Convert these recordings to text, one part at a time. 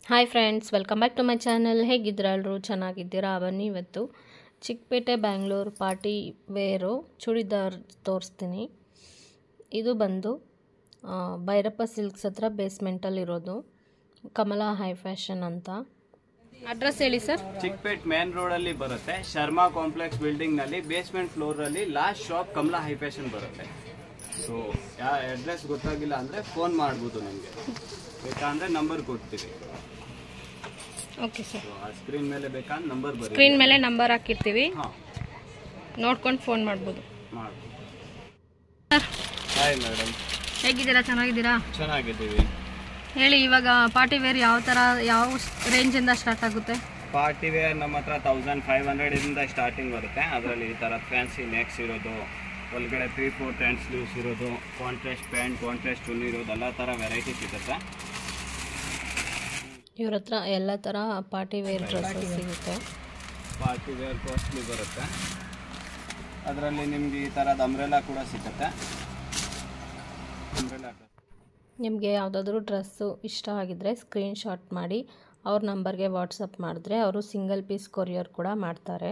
Hi friends, welcome back to my channel. ಹೇಗಿದ್ದೀರಾ ಎಲ್ಲರೂ? ಚೆನ್ನಾಗಿದ್ದೀರಾ? ಬನ್ನಿ ಇವತ್ತು ಚಿಕ್ಕಪೇಟೆ ಬ್ಯಾಂಗ್ಳೂರು ಪಾರ್ಟಿ ವೇರು ಚೂಡಿದಾರ್ ತೋರಿಸ್ತೀನಿ. ಇದು ಬಂದು ಭೈರಪ್ಪ ಸಿಲ್ಕ್ಸ್ ಹತ್ರ ಬೇಸ್ಮೆಂಟಲ್ಲಿರೋದು ಕಮಲಾ ಹೈ ಫ್ಯಾಷನ್ ಅಂತ. ಅಡ್ರೆಸ್ ಹೇಳಿ ಸರ್. ಚಿಕ್ಕಪೇಟೆ ಮೇನ್ ರೋಡಲ್ಲಿ ಬರುತ್ತೆ. ಶರ್ಮಾ ಕಾಂಪ್ಲೆಕ್ಸ್ ಬಿಲ್ಡಿಂಗ್ನಲ್ಲಿ ಬೇಸ್ಮೆಂಟ್ ಫ್ಲೋರಲ್ಲಿ last shop Kamala high fashion ಬರುತ್ತೆ. ಸೊ ಯಾವ ಅಡ್ರೆಸ್ ಗೊತ್ತಾಗಿಲ್ಲ ಅಂದರೆ ಫೋನ್ ಮಾಡ್ಬೋದು. ನಿಮಗೆ ಬೇಕಂದ್ರೆ ನಂಬರ್ ಕೊಡ್ತೀವಿ. Okay sir. ಸ್ಕ್ರೀನ್ ಮೇಲೆ ಬೇಕಂದ್ರೆ ನಂಬರ್ ಬರುತ್ತೆ. ಸ್ಕ್ರೀನ್ ಮೇಲೆ ನಂಬರ್ ಹಾಕಿರ್ತೀವಿ, ನೋಡ್ಕೊಂಡು ಫೋನ್ ಮಾಡ್ಬೋದು. ಹಾಯ್ ಮೇಡಮ್, ಹೇಗಿದ್ದೀರಾ? ಚೆನ್ನಾಗಿದ್ದೀರಾ? ಚೆನ್ನಾಗಿದ್ದೀವಿ. ಹೇಳಿ, ಇವಾಗ ಪಾರ್ಟಿ ವೇರ್ ಯಾವ ರೇಂಜಿಂದ ಸ್ಟಾರ್ಟ್ ಆಗುತ್ತೆ? ಪಾರ್ಟಿ ವೇರ್ ನಮ್ಮ ಹತ್ರ 1500 ಇಂದ ಸ್ಟಾರ್ಟಿಂಗ್ ಬರುತ್ತೆ. ಅದರಲ್ಲಿ ಈ ಥರ ಫ್ಯಾನ್ಸಿ ನೆಕ್ಸ್ ಇರೋದು, ಒಳಗಡೆ 3-4 ಹ್ಯಾಂಡ್ ಸ್ಲೀವ್ಸ್ ಇರೋದು, ಕಾಂಟ್ರಾಸ್ಟ್ ಪ್ಯಾಂಟ್, ಕಾಂಟ್ರಾಸ್ಟ್ ಚುನ್ನಿ ಇರೋದು, ಎಲ್ಲ ಥರ ವೆರೈಟಿ ಸಿಗುತ್ತೆ. ಇವ್ರ ಹತ್ರ ಎಲ್ಲ ಥರ ಪಾರ್ಟಿ ವೇರ್ ಡ್ರೆಸ್ಸಸ್ ಸಿಗುತ್ತೆ. ಪಾರ್ಟಿ ವೇರ್ ಕಾಸ್ಟ್ಲಿ ಬರುತ್ತೆ. ಅದರಲ್ಲಿ ನಿಮಗೆ ಈ ಥರದ ಅಂಬ್ರೆಲಾ ಕೂಡ ಸಿಗುತ್ತೆ. ನಿಮಗೆ ಯಾವುದಾದ್ರೂ ಡ್ರೆಸ್ಸು ಇಷ್ಟ ಆಗಿದ್ದರೆ ಸ್ಕ್ರೀನ್ಶಾಟ್ ಮಾಡಿ ಅವ್ರ ನಂಬರ್ಗೆ ವಾಟ್ಸಪ್ ಮಾಡಿದ್ರೆ ಅವರು ಸಿಂಗಲ್ ಪೀಸ್ ಕೊರಿಯರ್ ಕೂಡ ಮಾಡ್ತಾರೆ.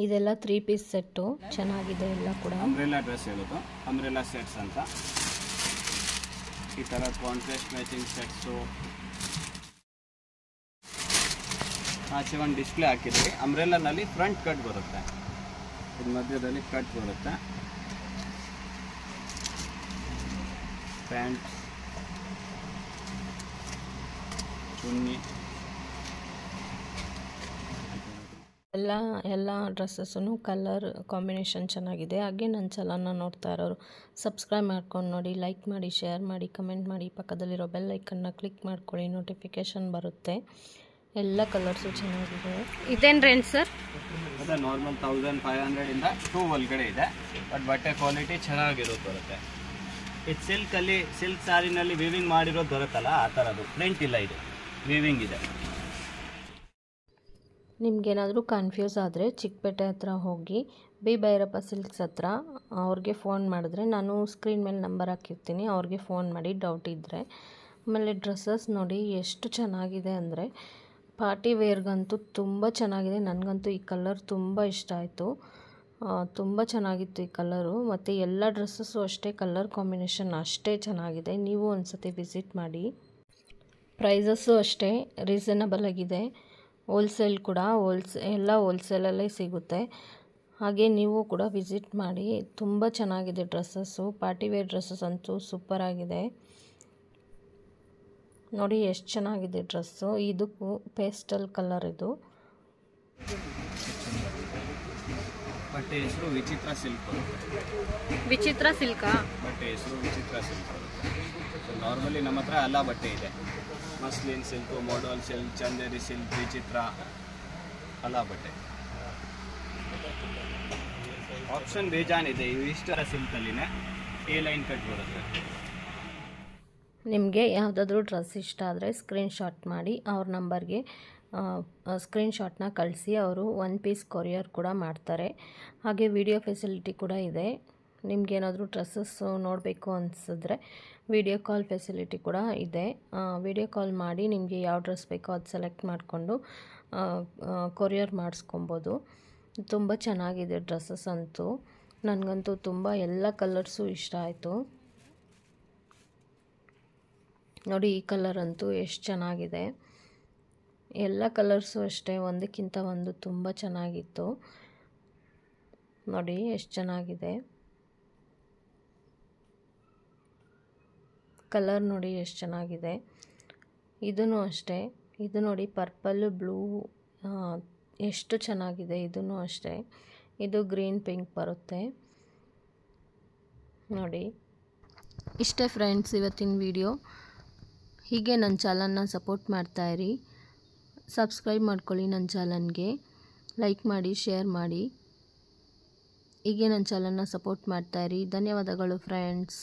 ಇದೆಲ್ಲ 3 ಪೀಸ್ ಸೆಟ್ಟು, ಚೆನ್ನಾಗಿದೆ ಎಲ್ಲ ಕೂಡ. ಅಂಬ್ರೆಲಾ ಡ್ರೆಸ್ ಹೇಳೋದು ಅಂಬ್ರೆಲಾ ಸೆಟ್ಸ್ ಅಂತ. ಈ ಥರ ಕಾಂಟ್ರಾಸ್ಟ್ ಮ್ಯಾಚಿಂಗ್ ಸೆಟ್ಸು ಆಚೆ ಒಂದು ಡಿಸ್ಪ್ಲೇ ಹಾಕಿದ್ವಿ. ಅಂಬ್ರೆಲಾನಲ್ಲಿ ಫ್ರಂಟ್ ಕಟ್ ಬರುತ್ತೆ, ಇದು ಮಧ್ಯದಲ್ಲಿ ಕಟ್ ಬರುತ್ತೆ. ಪ್ಯಾಂಟ್, ಚುನ್ನಿ, ಎಲ್ಲ ಡ್ರೆಸ್ಸಸ್ಸು ಕಲರ್ ಕಾಂಬಿನೇಷನ್ ಚೆನ್ನಾಗಿದೆ. ಹಾಗೆ ನನ್ನ ಚಾನಲ್ನ ನೋಡ್ತಾ ಇರೋರು ಸಬ್ಸ್ಕ್ರೈಬ್ ಮಾಡ್ಕೊಂಡು ನೋಡಿ, ಲೈಕ್ ಮಾಡಿ, ಶೇರ್ ಮಾಡಿ, ಕಮೆಂಟ್ ಮಾಡಿ, ಪಕ್ಕದಲ್ಲಿರೋ ಬೆಲ್ ಐಕನ್ನ ಕ್ಲಿಕ್ ಮಾಡ್ಕೊಳ್ಳಿ, ನೋಟಿಫಿಕೇಷನ್ ಬರುತ್ತೆ. ಎಲ್ಲ ಕಲರ್ಸು ಚೆನ್ನಾಗಿದೆ. ಇದೇನು ರೇಂಜ್ ಸರ್? ಅದೇ ನಾರ್ಮಲ್ 1500 ಇಂದ 2 ಒಳಗಡೆ ಇದೆ. ಬಟ್ ಬಟ್ಟೆ ಕ್ವಾಲಿಟಿ ಚೆನ್ನಾಗಿರೋದು ಬರುತ್ತೆ. ಇದು ಸಿಲ್ಕಲ್ಲಿ, ಸಿಲ್ಕ್ ಸ್ಯಾರಿನಲ್ಲಿ ವೀವಿಂಗ್ ಮಾಡಿರೋದು ಬರುತ್ತಲ್ಲ, ಆ ಥರದ್ದು ಪ್ರಿಂಟ್ ಇಲ್ಲ, ಇದು ವೀವಿಂಗ್ ಇದೆ. ನಿಮಗೇನಾದರೂ ಕನ್ಫ್ಯೂಸ್ ಆದರೆ ಚಿಕ್ಕಪೇಟೆ ಹತ್ರ ಹೋಗಿ ಬಿ ಭೈರಪ್ಪ ಸಿಲ್ಕ್ಸ್ ಹತ್ರ ಅವ್ರಿಗೆ ಫೋನ್ ಮಾಡಿದ್ರೆ, ನಾನು ಸ್ಕ್ರೀನ್ ಮೇಲೆ ನಂಬರ್ ಹಾಕಿರ್ತೀನಿ, ಅವ್ರಿಗೆ ಫೋನ್ ಮಾಡಿ ಡೌಟ್ ಇದ್ದರೆ. ಆಮೇಲೆ ಡ್ರೆಸ್ಸಸ್ ನೋಡಿ ಎಷ್ಟು ಚೆನ್ನಾಗಿದೆ ಅಂದರೆ, ಪಾರ್ಟಿ ವೇರ್ಗಂತೂ ತುಂಬ ಚೆನ್ನಾಗಿದೆ. ನನಗಂತೂ ಈ ಕಲರ್ ತುಂಬ ಇಷ್ಟ ಆಯಿತು. ತುಂಬ ಚೆನ್ನಾಗಿತ್ತು ಈ ಕಲರು. ಮತ್ತು ಎಲ್ಲ ಡ್ರೆಸ್ಸಸ್ಸು ಅಷ್ಟೇ, ಕಲರ್ ಕಾಂಬಿನೇಷನ್ ಅಷ್ಟೇ ಚೆನ್ನಾಗಿದೆ. ನೀವು ಒಂದು ಸತಿ ವಿಸಿಟ್ ಮಾಡಿ. ಪ್ರೈಸಸ್ಸು ಅಷ್ಟೇ ರೀಸನಬಲ್ ಆಗಿದೆ. ಹೋಲ್ಸೇಲ್ ಕೂಡ ಎಲ್ಲ ಹೋಲ್ಸೇಲಲ್ಲೇ ಸಿಗುತ್ತೆ. ಹಾಗೆ ನೀವು ಕೂಡ ವಿಸಿಟ್ ಮಾಡಿ. ತುಂಬ ಚೆನ್ನಾಗಿದೆ ಡ್ರೆಸ್ಸಸ್ಸು. ಪಾರ್ಟಿ ವೇರ್ ಡ್ರೆಸ್ಸಸ್ ಅಂತೂ ಸೂಪರಾಗಿದೆ. ನೋಡಿ ಎಷ್ಟು ಚೆನ್ನಾಗಿದೆ ಡ್ರೆಸ್ಸು. ಇದಕ್ಕೂ ಪೇಸ್ಟಲ್ ಕಲರ್ ಇದು. ಬಟ್ಟೆ ಹೆಸರು ವಿಚಿತ್ರ ಸಿಲ್ಕ್. ವಿಚಿತ್ರ ಸಿಲ್ಕಾ? ಬಟ್ಟೆ ಹೆಸರು ವಿಚಿತ್ರ ಸಿಲ್ಕ್ ಬರುತ್ತೆ. ನಾರ್ಮಲಿ ನಮ್ಮ ಹತ್ರ ಎಲ್ಲ ಬಟ್ಟೆ ಇದೆ. ಮಸ್ಲಿನ್ ಸಿಲ್ಕು, ಮಾಡಲ್ ಸಿಲ್ಕ್, ಚಂದೇರಿ ಸಿಲ್ಕ್, ವಿಚಿತ್ರ ಎಲ್ಲ ಬಟ್ಟೆ ಆಪ್ಷನ್ ಬೇಜಾನಿದೆ. ಇಷ್ಟರ ಸಿಲ್ಕಲ್ಲಿನೇ A ಲೈನ್ ಕಟ್ ಬರುತ್ತೆ. ನಿಮಗೆ ಯಾವುದಾದ್ರೂ ಡ್ರೆಸ್ ಇಷ್ಟ ಆದರೆ ಸ್ಕ್ರೀನ್ಶಾಟ್ ಮಾಡಿ ಅವ್ರ ನಂಬರ್ಗೆ ಸ್ಕ್ರೀನ್ಶಾಟ್ನ ಕಳಿಸಿ. ಅವರು 1 ಪೀಸ್ ಕೊರಿಯರ್ ಕೂಡ ಮಾಡ್ತಾರೆ. ಹಾಗೆ ವಿಡಿಯೋ ಫೆಸಿಲಿಟಿ ಕೂಡ ಇದೆ. ನಿಮಗೇನಾದರೂ ಡ್ರೆಸ್ಸಸ್ಸು ನೋಡಬೇಕು ಅನಿಸಿದ್ರೆ ವಿಡಿಯೋ ಕಾಲ್ ಫೆಸಿಲಿಟಿ ಕೂಡ ಇದೆ. ವಿಡಿಯೋ ಕಾಲ್ ಮಾಡಿ ನಿಮಗೆ ಯಾವ ಡ್ರೆಸ್ ಬೇಕೋ ಅದು ಸೆಲೆಕ್ಟ್ ಮಾಡಿಕೊಂಡು ಕೊರಿಯರ್ ಮಾಡಿಸ್ಕೊಬೋದು. ತುಂಬ ಚೆನ್ನಾಗಿದೆ ಡ್ರೆಸ್ಸಸ್ ಅಂತೂ. ನನಗಂತೂ ತುಂಬ ಎಲ್ಲ ಕಲರ್ಸು ಇಷ್ಟ ಆಯಿತು. ನೋಡಿ ಈ ಕಲರ್ ಅಂತೂ ಎಷ್ಟು ಚೆನ್ನಾಗಿದೆ. ಎಲ್ಲ ಕಲರ್ಸು ಅಷ್ಟೇ, ಒಂದಕ್ಕಿಂತ ಒಂದು ತುಂಬ ಚೆನ್ನಾಗಿತ್ತು. ನೋಡಿ ಎಷ್ಟು ಚೆನ್ನಾಗಿದೆ ಕಲರ್. ನೋಡಿ ಎಷ್ಟು ಚೆನ್ನಾಗಿದೆ. ಇದೂ ಅಷ್ಟೇ. ಇದು ನೋಡಿ ಪರ್ಪಲ್ ಬ್ಲೂ ಎಷ್ಟು ಚೆನ್ನಾಗಿದೆ. ಇದೂ ಅಷ್ಟೇ. ಇದು ಗ್ರೀನ್ ಪಿಂಕ್ ಬರುತ್ತೆ ನೋಡಿ. ಇಷ್ಟೇ ಫ್ರೆಂಡ್ಸ್ ಇವತ್ತಿನ ವಿಡಿಯೋ. ಹೀಗೆ ನನ್ನ ಚಾನಲ್ನ ಸಪೋರ್ಟ್ ಮಾಡ್ತಾಯಿರಿ. ಸಬ್ಸ್ಕ್ರೈಬ್ ಮಾಡ್ಕೊಳ್ಳಿ ನನ್ನ ಚಾನಲ್ಗೆ, ಲೈಕ್ ಮಾಡಿ, ಶೇರ್ ಮಾಡಿ. ಹೀಗೆ ನನ್ನ ಚಾನಲ್ನ ಸಪೋರ್ಟ್ ಮಾಡ್ತಾಯಿರಿ. ಧನ್ಯವಾದಗಳು ಫ್ರೆಂಡ್ಸ್.